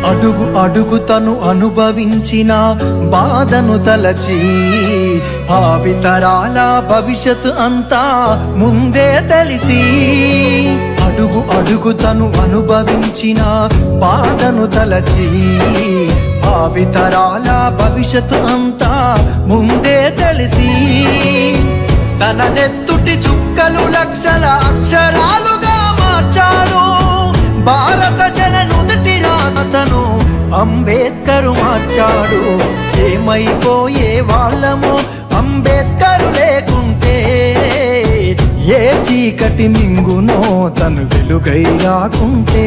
అడుగు అడుగు తను అనుభవించిన బాధను తలచి భావితరాల భవిష్యత్తు అంతా ముందే తెలిసి అడుగు అడుగు తను అనుభవించిన బాధను తలచి భావితరాల భవిష్యత్తు అంతా ముందే తెలిసి తన నెత్తుటి చుక్కలు లక్షల అక్షరాలుగా మార్చాడు భారత జననుదిటి రాతను అంబేద్కర్ మార్చాడు. ఏమైపోయే వాళ్ళమో అంబేద్కర్ లేకుంటే, ఏ చీకటి మింగునో తను వెలుగై రాకుంటే.